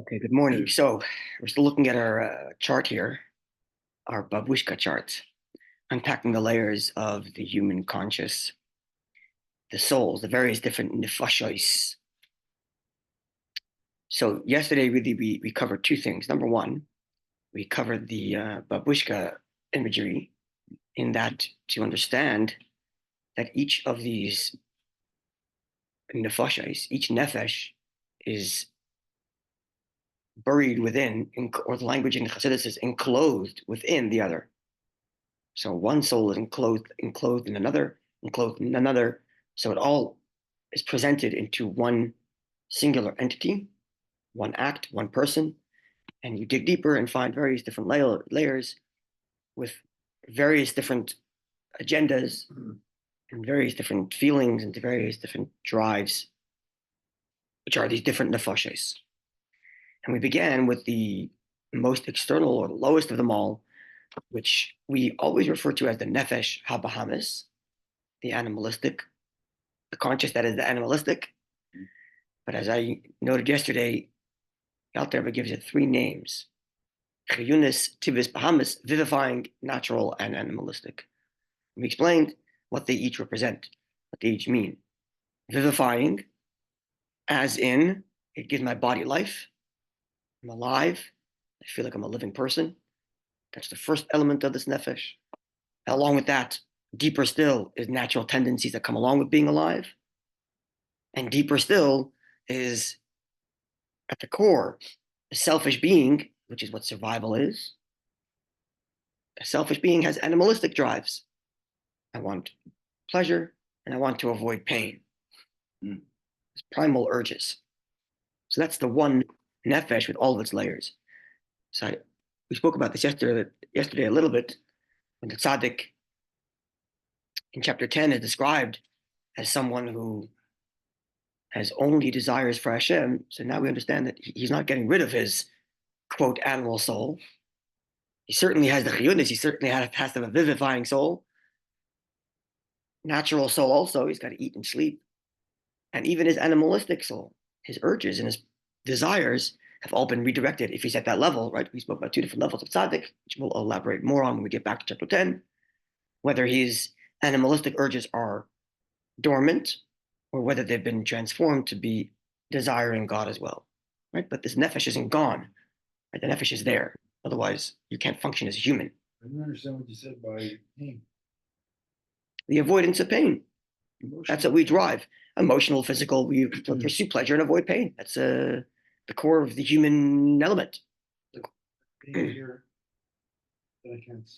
Okay, good morning. So we're still looking at our chart here, our babushka chart, unpacking the layers of the human conscious, the souls, the various different nefashos. So yesterday, really, we covered two things. Number one, we covered the babushka imagery in that to understand that each of these nefashos, each nefesh is buried within, or the language in Chassidus is enclosed within the other. So one soul is enclosed in another, enclosed in another. So it all is presented into one singular entity, one act, one person. And you dig deeper and find various different layers with various different agendas and various different feelings and various different drives, which are these different nefashos. And we began with the most external or lowest of them all, which we always refer to as the Nefesh HaBahamis, the animalistic, the conscious that is the animalistic. But as I noted yesterday, Rabbi gives it three names: Chiyunis, Tivis, Bahamis, vivifying, natural, and animalistic. We explained what they each represent, what they each mean. Vivifying, as in, it gives my body life. I'm alive. I feel like I'm a living person. That's the first element of this nefesh. Along with that, deeper still is natural tendencies that come along with being alive. And deeper still is at the core, a selfish being, which is what survival is. A selfish being has animalistic drives. I want pleasure and I want to avoid pain. It's primal urges. So that's the one nefesh with all of its layers. So we spoke about this yesterday a little bit when the tzaddik in chapter 10 is described as someone who has only desires for Hashem. So now we understand that he's not getting rid of his, quote, animal soul. He certainly has the chiyunis. He certainly has to have a vivifying soul. Natural soul also. He's got to eat and sleep. And even his animalistic soul, his urges and his desires have all been redirected if he's at that level, right? We spoke about two different levels of tzaddik, which we'll elaborate more on when we get back to chapter 10. Whether his animalistic urges are dormant or whether they've been transformed to be desiring God as well, right? But this nefesh isn't gone, right? The nefesh is there. Otherwise, you can't function as a human. I don't understand what you said by pain. The avoidance of pain. That's what we drive. Emotional, physical, we pursue pleasure and avoid pain. That's the core of the human element. Pain here that I can't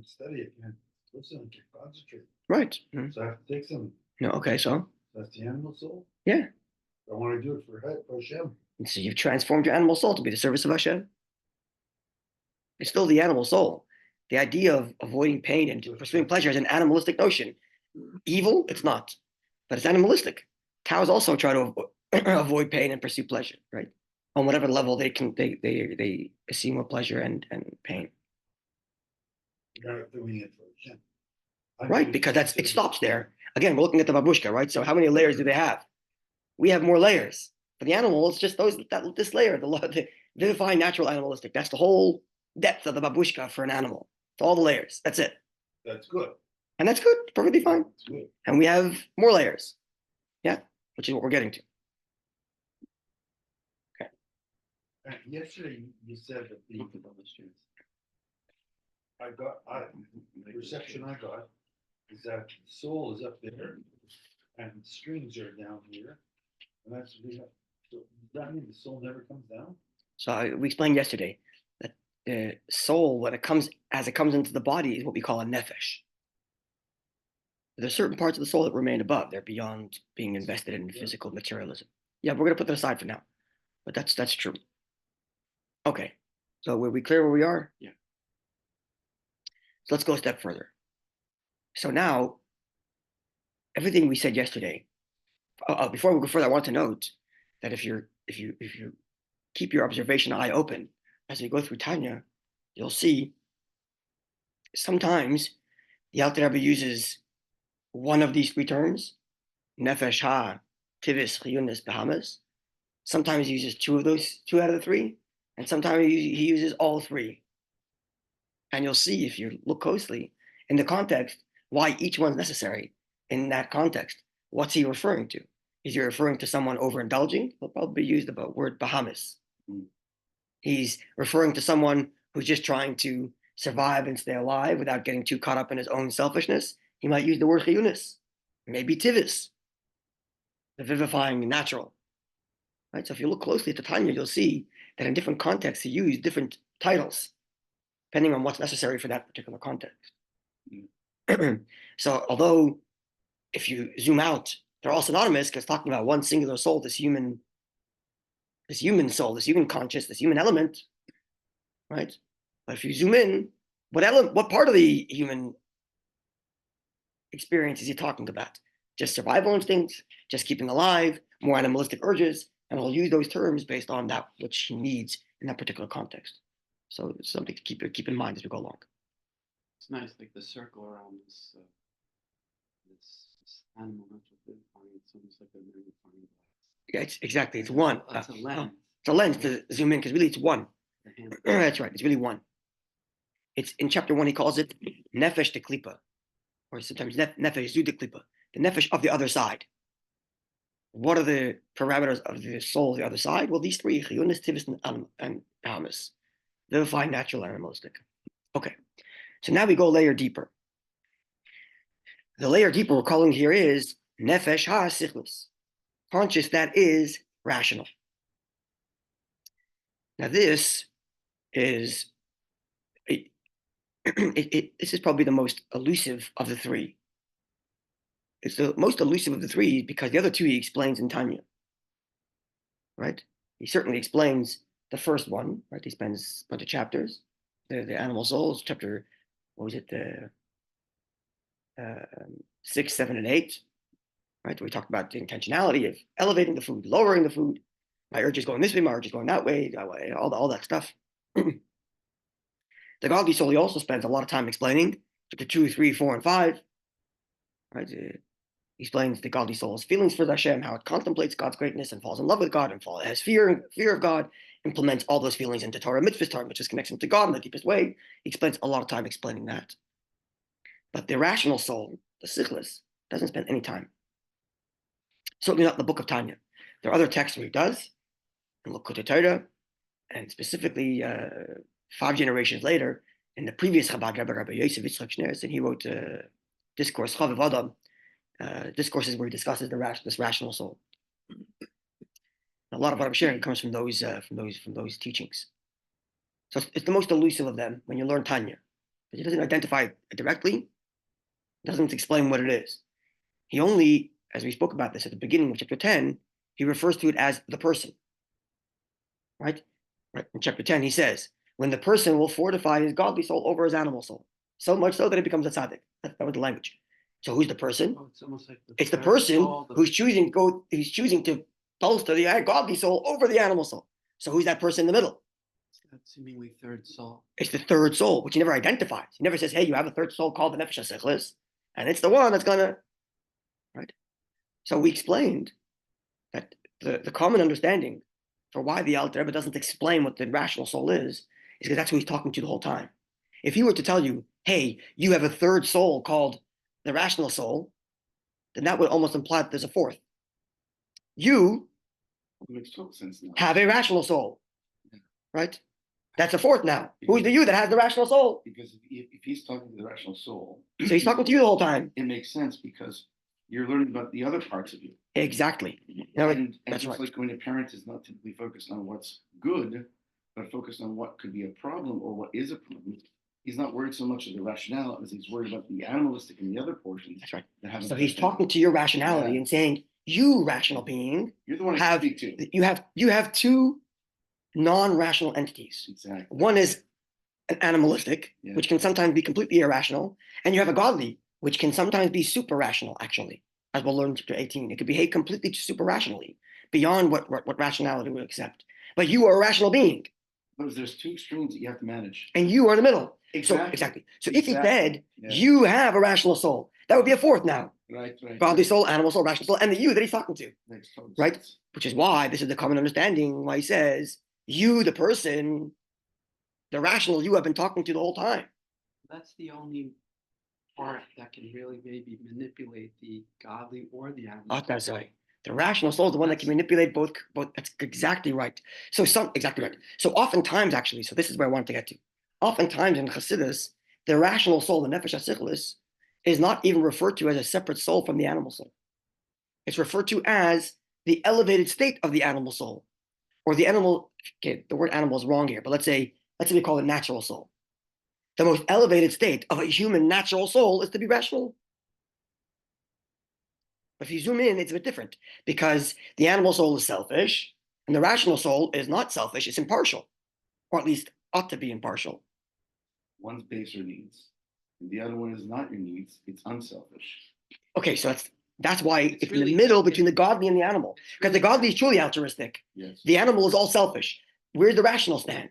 study, I can't listen, I can't concentrate. Right. So I have to take some. No, okay, so That's the animal soul? Yeah. I want to do it for Hashem. And so you've transformed your animal soul to be the service of Hashem. It's still the animal soul. The idea of avoiding pain and pursuing pleasure is an animalistic notion. Evil, it's not, but it's animalistic. Cows also try to avoid pain and pursue pleasure, right? On whatever level they see more pleasure and pain. You're not doing it for Hashem. Right, because it stops there. Again, we're looking at the babushka, right? So how many layers do they have? We have more layers. For the animal, it's just this layer, the vivifying natural animalistic. That's the whole depth of the babushka for an animal. It's all the layers. That's it. That's good. And that's good, perfectly fine. That's good. And we have more layers. Yeah, which is what we're getting to. Okay. Yesterday you said that the perception I got is that the soul is up there and the strings are down here. And that's so does that mean the soul never comes down? So we explained yesterday that the soul, when it comes into the body, is what we call a nefesh. There's certain parts of the soul that remain above. They're beyond being invested in physical materialism. Yeah, we're going to put that aside for now. But that's true. Okay. So were we clear where we are? Yeah. So let's go a step further. So now, everything we said yesterday, before we go further, I want to note that if you keep your observation eye open as we go through Tanya, you'll see sometimes the Rabbi uses one of these three terms, Nefesh Ha, Tivis, Chiyunis, Bahamas. Sometimes he uses two out of the three, and sometimes he uses all three. And you'll see if you look closely in the context why each one's necessary in that context. What's he referring to? Is he referring to someone overindulging? He'll probably use the word Bahamas. He's referring to someone who's just trying to survive and stay alive without getting too caught up in his own selfishness. He might use the word chiyunis, maybe tivis, the vivifying natural. Right? So if you look closely at the Tanya, you'll see that in different contexts he used different titles, depending on what's necessary for that particular context. So although if you zoom out, they're all synonymous because talking about one singular soul, this human soul, this human conscious, this human element, right? But if you zoom in, what part of the human experience is he talking about? Just survival instincts, just keeping alive, more animalistic urges, and he'll use those terms based on that which he needs in that particular context. So it's something to keep in mind as we go along. It's nice, like the circle around this animal it's almost like a magnifying glass. Yeah, it's one. It's a lens. It's a lens to zoom in because really it's one. That's right. It's really one. It's in chapter 1. He calls it Nefesh HaSichlis, or sometimes Nefesh HaSichlis, the Nefesh of the other side. What are the parameters of the soul of the other side? Well, these three: chiyunis, tivis, and Bahamas. Vivifying, natural, and animalistic. Okay. So now we go a layer deeper. The layer deeper we're calling here is Nefesh HaSichlis, conscious that is rational. Now this is this is probably the most elusive of the three. It's the most elusive of the three because the other two he explains in Tanya. Right? He certainly explains the first one, right? He spends a bunch of chapters. The animal souls, chapter, what was it? The 6, 7, and 8, right? We talked about the intentionality of elevating the food, lowering the food. My urge is going this way, my urge is going that way, all that stuff. The godly soul, he also spends a lot of time explaining chapter 2, 3, 4, and 5. Right? He explains the godly soul's feelings for Hashem, how it contemplates God's greatness and falls in love with God and has fear of God, implements all those feelings into Torah mitzvahs connects him to God in the deepest way. He spends a lot of time explaining that. But the rational soul, the Sichlis, doesn't spend any time. Certainly not in the book of Tanya. There are other texts where he does, in Likutei Torah, and specifically 5 generations later, in the previous Chabad Rabbi Yosef Yitzchak Shneerson, and he wrote a discourse, Chaviv Adam, discourses where he discusses this rational soul. A lot of what I'm sharing comes from those teachings. So it's the most elusive of them when you learn Tanya. He doesn't identify it directly, doesn't explain what it is. He only, as we spoke about this at the beginning of chapter 10, he refers to it as the person. Right? In chapter 10, he says, when the person will fortify his godly soul over his animal soul, so much so that it becomes a tzaddik. That was the language. So who's the person? It's almost like it's the person who's choosing to bolster the godly soul over the animal soul. So who's that person in the middle? It's that seemingly third soul. It's the third soul, which he never identifies. He never says, hey, you have a third soul called the Nefesh HaSichlis, and it's the one that's gonna, right? So we explained that the common understanding for why the Alter Rebbe doesn't explain what the rational soul is because that's who he's talking to the whole time. If he were to tell you, hey, you have a third soul called the rational soul, then that would almost imply that there's a fourth. You have a rational soul, right? That's a fourth now. Who's the you that has the rational soul? Because if he's talking to the rational soul, so he's talking to you the whole time. It makes sense because you're learning about the other parts of you. Exactly. And that's just right. like when a parent is not typically focused on what's good, but focused on what could be a problem or what is a problem, he's not worried so much of the rationale as he's worried about the animalistic and the other portions. That's right. That So he's talking to your rationality and saying, you rational being, you're the one I speak to. You have two non-rational entities. Exactly. One is an animalistic, which can sometimes be completely irrational, and you have a godly, which can sometimes be super rational, actually, as we'll learn in chapter 18. It could behave completely super rationally, beyond what rationality would accept. But you are a rational being. But there's two extremes that you have to manage. And you are in the middle. Exactly. So if he said, you have a rational soul, that would be a fourth now. Right, right. Godly soul, animal soul, rational soul, and the you that he's talking to. Makes total Right? sense. Which is why this is the common understanding why he says, you, the person, the rational you have been talking to the whole time. That's the only part that can really maybe manipulate the godly or the animal. That's right. The rational soul is the one that can manipulate both. That's exactly right. Exactly right. So oftentimes, actually, so this is where I wanted to get to. Oftentimes in Chassidus, the rational soul, the Nefesh HaSichlis, is not even referred to as a separate soul from the animal soul. It's referred to as the elevated state of the animal soul, or the animal. Okay, the word animal is wrong here, but let's say we call it natural soul. The most elevated state of a human natural soul is to be rational. But if you zoom in, it's a bit different because the animal soul is selfish and the rational soul is not selfish, it's impartial, or at least ought to be impartial. One's base your needs, and the other one is not your needs. It's unselfish. Okay, so that's why it's really in the middle between the godly and the animal. Because the godly is truly altruistic. Yes. The animal is all selfish. Where's the rational stand?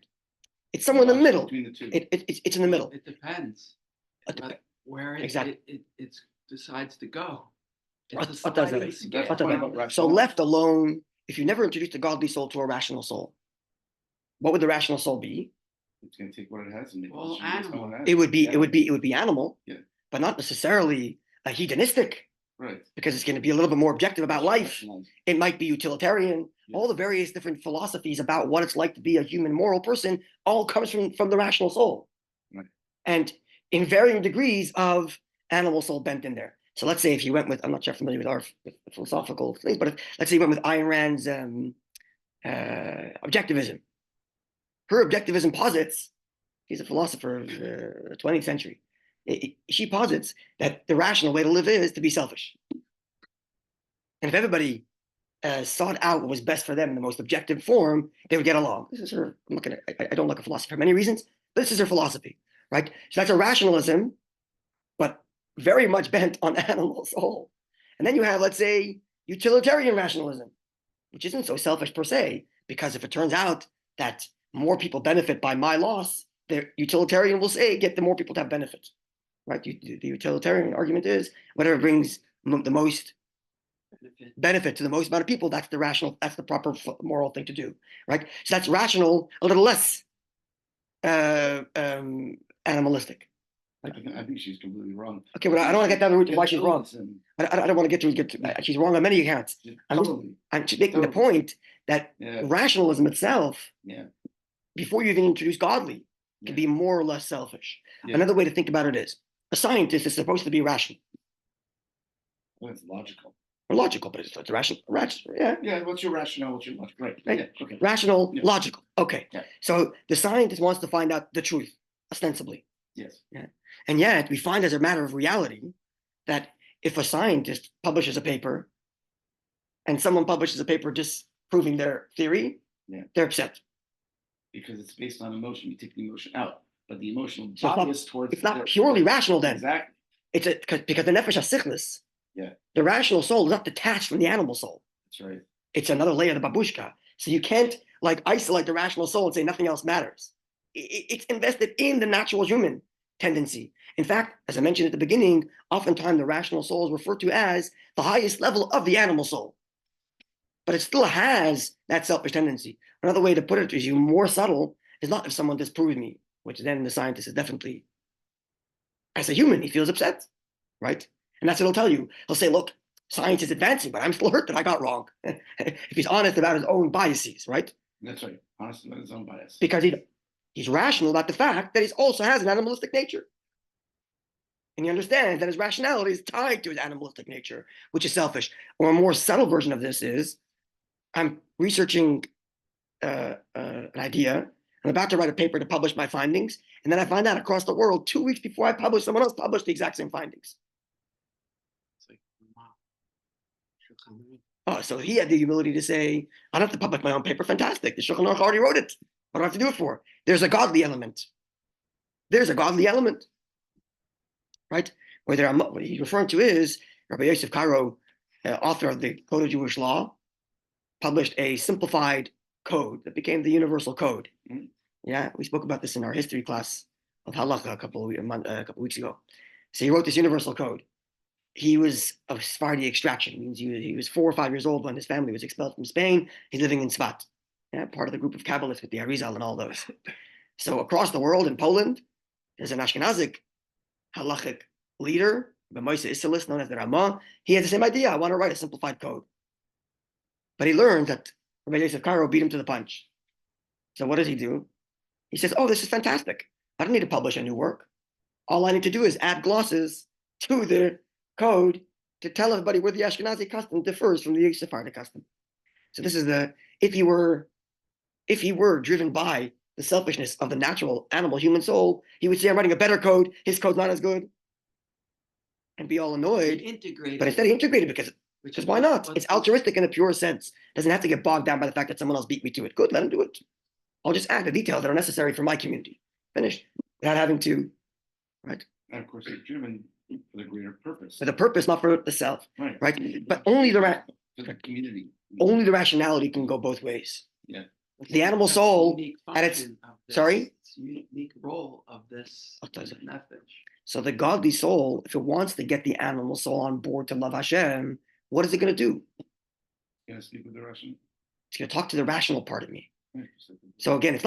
It's somewhere in the middle. Between the two. It's in the middle. It depends. Where Exactly. it decides to go. What It's a does sliding that? scale. That's the point about So rationality. left alone, if you never introduce the godly soul to a rational soul, what would the rational soul be? It's going to take what it has and make Well, it based on animal. what it has. It would be Yeah. animal, Yeah. but not necessarily a hedonistic, Right. because it's going to be a little bit more objective about life. Rationalized. It might be utilitarian. Yeah. All the various different philosophies about what it's like to be a human moral person all comes from the rational soul. Right. And in varying degrees of animal soul bent in there. So let's say if you went with, I'm not sure familiar with our philosophical things, but let's say you went with Ayn Rand's objectivism. Her objectivism posits, he's a philosopher of the 20th century. She posits that the rational way to live is to be selfish. And if everybody sought out what was best for them in the most objective form, they would get along. This is her. I don't like a philosopher for many reasons, but this is her philosophy, right? So that's a rationalism, but very much bent on animal soul. And then you have, let's say, utilitarian rationalism, which isn't so selfish per se, because if it turns out that more people benefit by my loss, the utilitarian will say, get the more people to have benefits, right? The utilitarian argument is whatever brings the most benefit to the most amount of people, that's the proper moral thing to do, right? So that's rational, a little less animalistic. I think she's completely wrong. Okay, but I don't want to get down the route of why she's wrong. I don't want to get to she's wrong on many accounts. I'm just making the point that rationalism itself, before you even introduce godly, can be more or less selfish. Another way to think about it is a scientist is supposed to be rational. Well, it's logical. Or logical, but it's rational. Yeah. Yeah, what's your rationale? What's your logic? Right. Right. Yeah, okay. Rational, logical. Okay. Yeah. So the scientist wants to find out the truth, ostensibly. Yes. Yeah. And yet we find as a matter of reality that if a scientist publishes a paper and someone publishes a paper disproving their theory, they're upset. Because it's based on emotion. You take the emotion out. But the emotional So bias towards it's not purely rational then. Exactly. It's because the Nefesh HaSichlis, the rational soul is not detached from the animal soul. That's right. It's another layer of the babushka. So you can't isolate the rational soul and say nothing else matters. It's invested in the natural human tendency. In fact, as I mentioned at the beginning, oftentimes the rational soul is referred to as the highest level of the animal soul. But it still has that selfish tendency. Another way to put it is even more subtle is not if someone disproves me, which then the scientist is definitely, as a human, he feels upset, right? And that's what he'll tell you. He'll say, look, science is advancing, but I'm still hurt that I got wrong. If he's honest about his own biases, right? That's right. Honest about his own bias. Because he's rational about the fact that he also has an animalistic nature. And he understands that his rationality is tied to his animalistic nature, which is selfish. Or a more subtle version of this is, I'm researching an idea. I'm about to write a paper to publish my findings. And then I find out across the world, 2 weeks before I publish, someone else published the exact same findings. Oh, so he had the humility to say, I don't have to publish my own paper. Fantastic. The Shulchan Aruch already wrote it. What do I have to do it for? There's a godly element. There's a godly element. Right? What he's referring to is Rabbi Yosef Karo, author of the Code of Jewish Law, published a simplified code that became the universal code. Mm-hmm. Yeah, we spoke about this in our history class of Halacha a couple of weeks ago. So he wrote this universal code. he was of Sephardi extraction. It means he was 4 or 5 years old when his family was expelled from Spain. He's living in Svat, part of the group of Kabbalists with the Arizal and all those. So across the world in Poland, there's an Ashkenazic halachic leader, the Moshe Isilis, known as the Ramah. He had the same idea. I want to write a simplified code. But he learned that Rabbi Yosef Karo beat him to the punch. So what does he do? He says, oh, this is fantastic. I don't need to publish a new work. All I need to do is add glosses to the code to tell everybody where the Ashkenazi custom differs from the Sephardic custom. So this is if he were driven by the selfishness of the natural animal human soul, he would say, I'm writing a better code. His code's not as good. And be all annoyed. But instead he integrated because why not? It's altruistic in a pure sense. Doesn't have to get bogged down by the fact that someone else beat me to it. Good, let him do it. I'll just add the details that are necessary for my community. Finished. Without having to, right? And of course, it's driven for the greater purpose. For the purpose, not for the self. Right? But only for the community. Only the rationality can go both ways. Yeah. The animal soul at its sorry? It's a unique role of this nefesh. So the godly soul, if it wants to get the animal soul on board to love Hashem, what is it going to do? Going to speak with the rational. It's going to talk to the rational part of me. So again, it's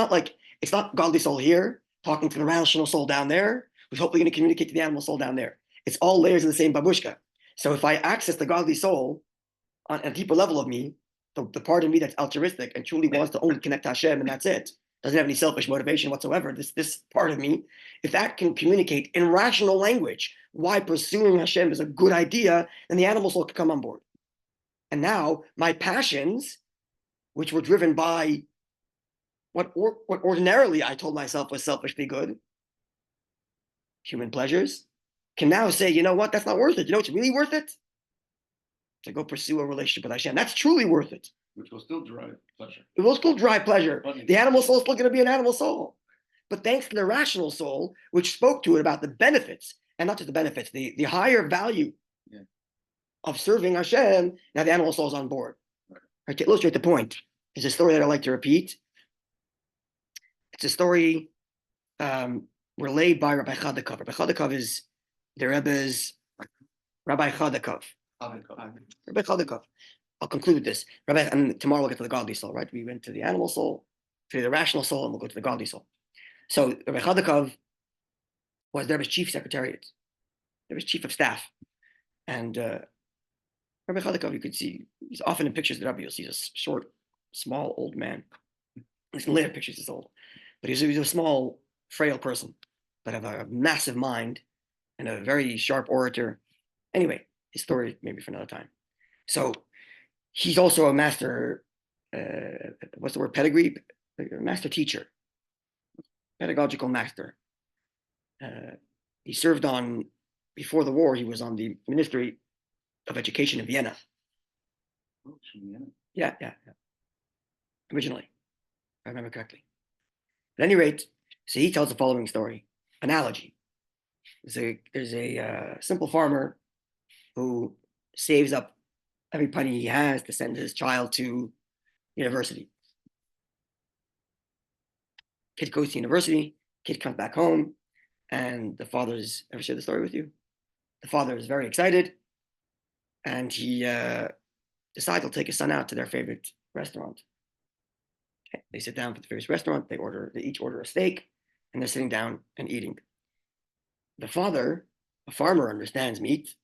not godly soul here talking to the rational soul down there, who's hopefully going to communicate to the animal soul down there. It's all layers of the same babushka. So if I access the godly soul on a deeper level of me, the part of me that's altruistic and truly wants to only connect to Hashem and that's it, doesn't have any selfish motivation whatsoever, this part of me, if that can communicate in rational language why pursuing Hashem is a good idea, then the animal soul can come on board. And now my passions, which were driven by what ordinarily I told myself was selfishly good, human pleasures, can now say, you know what, that's not worth it. You know what's really worth it? To go pursue a relationship with Hashem. That's truly worth it. Which will still derive pleasure. It will still derive pleasure. The animal soul is still going to be an animal soul. But thanks to the rational soul, which spoke to it about the benefits, and not just the benefits, the higher value of serving Hashem, now the animal soul is on board. Right, to illustrate the point, there's a story that I like to repeat. It's a story relayed by Rabbi Chadakov. Rabbi Chadakov is the Rebbe's Rabbi Chadakov. Rabbi Chadakov. I'll conclude with this. Rabbi, and tomorrow we'll get to the godly soul, right? We went to the animal soul, to the rational soul, and we'll go to the godly soul. So Rabbi Chadakov was the Rebbe's chief secretariat, the Rebbe's chief of staff. And Rabbi Chadakov, you could see, he's often in pictures of the Rebbe, you'll see a short, small, old man. In later pictures, he's old. But he's a small, frail person, but have a massive mind and a very sharp orator. Anyway, his story maybe for another time. So he's also a master, what's the word, pedigree? Master teacher, pedagogical master. He served before the war, he was on the Ministry of Education in Vienna. Oh, Vienna. Yeah. Originally, if I remember correctly. At any rate, so he tells the following story, analogy. There's a simple farmer who saves up every penny he has to send his child to university. Kid goes to university, kid comes back home, and the father's, ever share the story with you? The father is very excited, and he decides he'll take his son out to their favorite restaurant. Okay. They sit down for the favorite restaurant, they each order a steak, and they're sitting down and eating. The father, a farmer, understands meat,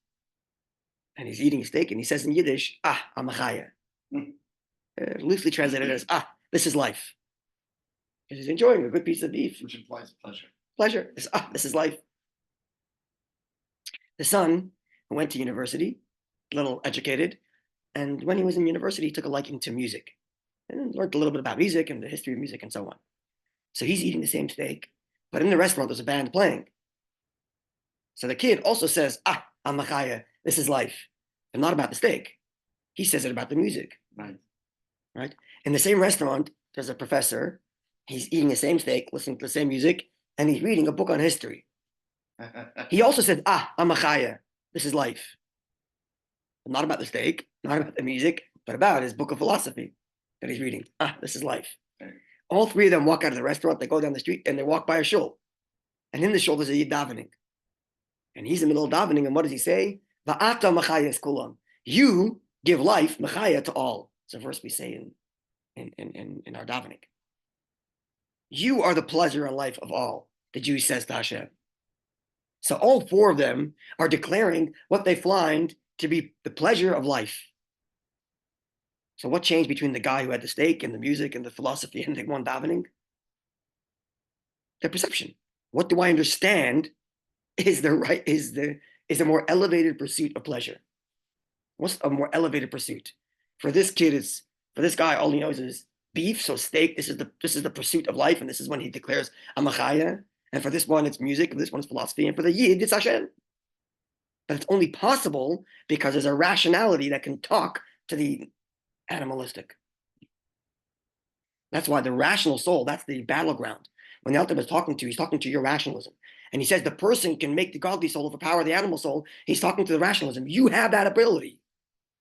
and he's eating a steak, and he says in Yiddish, amachaya. Loosely translated as, this is life. Because he's enjoying a good piece of beef. Which implies pleasure. Pleasure. This is life. The son went to university, a little educated, and when he was in university, he took a liking to music and learned a little bit about music and the history of music and so on. So he's eating the same steak, but in the restaurant, there's a band playing. So the kid also says, amachaya, this is life. And not about the steak. He says it about the music. Right? In the same restaurant, there's a professor. He's eating the same steak, listening to the same music, and he's reading a book on history. He also said, amachaya, this is life. Not about the steak, not about the music, but about his book of philosophy that he's reading. This is life. All three of them walk out of the restaurant, they go down the street, and they walk by a shul. And in the shul, there's a yid davening. And he's in the middle of davening, and what does he say? Va'ata machayes kulam. You give life, machaya, to all. It's a verse we say in our davening. You are the pleasure and life of all, the Jew says to Hashem. So all four of them are declaring what they find to be the pleasure of life. So what changed between the guy who had the steak and the music and the philosophy and the one davening? Their perception. What do I understand is a more elevated pursuit of pleasure. What's a more elevated pursuit? For this guy, all he knows is beef, so steak. This is the pursuit of life, and this is when he declares Amachaya. And for this one, it's music, and this one is philosophy, and for the Yid, it's Hashem. But it's only possible because there's a rationality that can talk to the animalistic. That's why the rational soul, that's the battleground. When the Alter is talking to you, he's talking to your rationalism. And he says the person can make the godly soul overpower the animal soul. He's talking to the rationalism. You have that ability.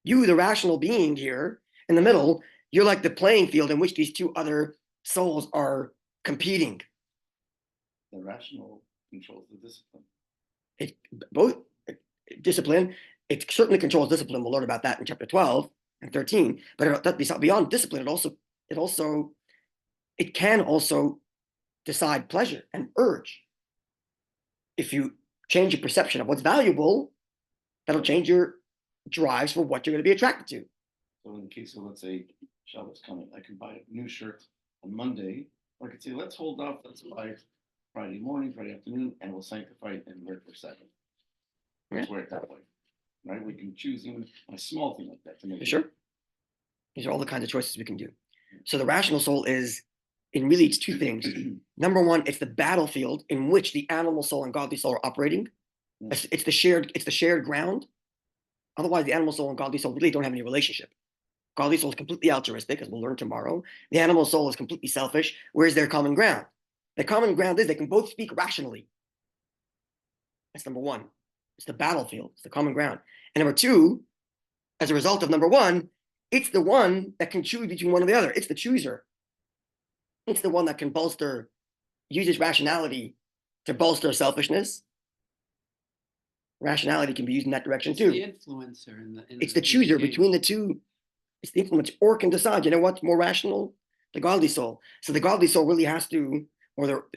You, the rational being here in the middle, you're like the playing field in which these two other souls are competing. The rational controls the discipline. Discipline, it certainly controls discipline. We'll learn about that in chapter 12 and 13. But beyond discipline, it can also decide pleasure and urge. If you change your perception of what's valuable, that'll change your drives for what you're going to be attracted to. So in the case of, let's say, Shabbat's coming, I can buy a new shirt on Monday, or I could say, let's hold off, let's buy it Friday morning, Friday afternoon, and we'll sanctify it and wear it for Saturday. Let's wear it that way, right? We can choose even a small thing like that to make Sure. These are all the kinds of choices we can do. So the rational soul it's two things. Number one, it's the battlefield in which the animal soul and godly soul are operating. It's the shared ground. Otherwise, the animal soul and godly soul really don't have any relationship. Godly soul is completely altruistic, as we'll learn tomorrow. The animal soul is completely selfish. Where's their common ground? The common ground is they can both speak rationally. That's number one. It's the battlefield. It's the common ground. And number two, as a result of number one, it's the one that can choose between one or the other. It's the chooser. It's the one that can uses rationality to bolster selfishness. Rationality can be used in that direction too. It's the influencer. It's the chooser between the two. It's the influence, or can decide, you know what's more rational? The godly soul. So the godly soul really has to, or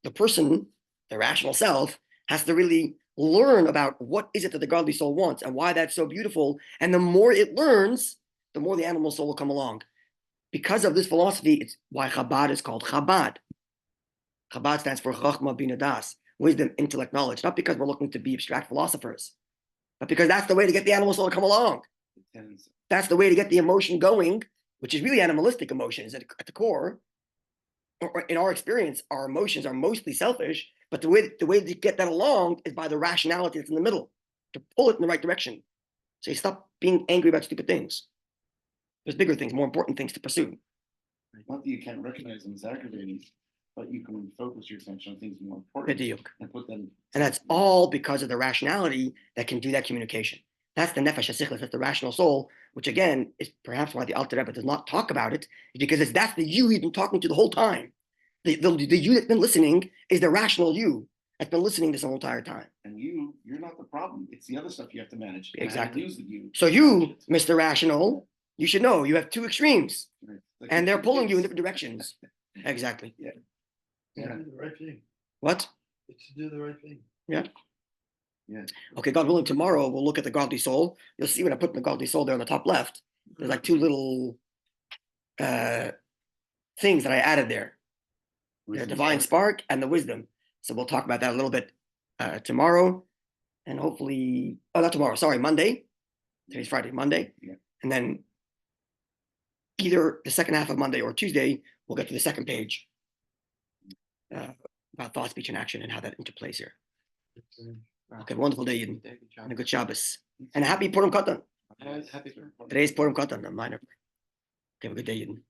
the person, the rational self, has to really learn about what is it that the godly soul wants and why that's so beautiful. And the more it learns, the more the animal soul will come along. Because of this philosophy, it's why Chabad is called Chabad. Chabad stands for Chachma Bina Das, wisdom, intellect, knowledge. Not because we're looking to be abstract philosophers, but because that's the way to get the animal soul to come along. That's the way to get the emotion going, which is really animalistic emotions at the core. Or in our experience, our emotions are mostly selfish, but the way to get that along is by the rationality that's in the middle, to pull it in the right direction. So you stop being angry about stupid things. There's bigger things, more important things to pursue. Not that you can't recognize them as aggravating, but you can focus your attention on things more important and put them. And that's all because of the rationality that can do that communication. That's the Nefesh HaSichlis, that's the rational soul, which again is perhaps why the Alter Rebbe does not talk about it, is because that's the you he's been talking to the whole time. The you that's been listening is the rational you that's been listening this whole entire time. And you're not the problem. It's the other stuff you have to manage. Exactly. Use the you. So you, Mr. Rational, you should know you have two extremes, like and they're pulling you in different directions. Exactly. Yeah. Do the right thing. What? It's to do the right thing. Yeah. Yeah. Okay, God willing, tomorrow we'll look at the godly soul. You'll see when I put the godly soul there on the top left. There's like two little things that I added there. The divine spark and the wisdom. So we'll talk about that a little bit tomorrow, and hopefully, not tomorrow. Sorry, Monday. Today's Friday, Monday, and then either the second half of Monday or Tuesday, we'll get to the second page about thought, speech, and action and how that interplays here. Okay, wonderful day, Yidden, and a good Shabbos, and a happy Purim Katan. Happy Today's Purim Katan, a minor. Okay, have a good day, Yidden.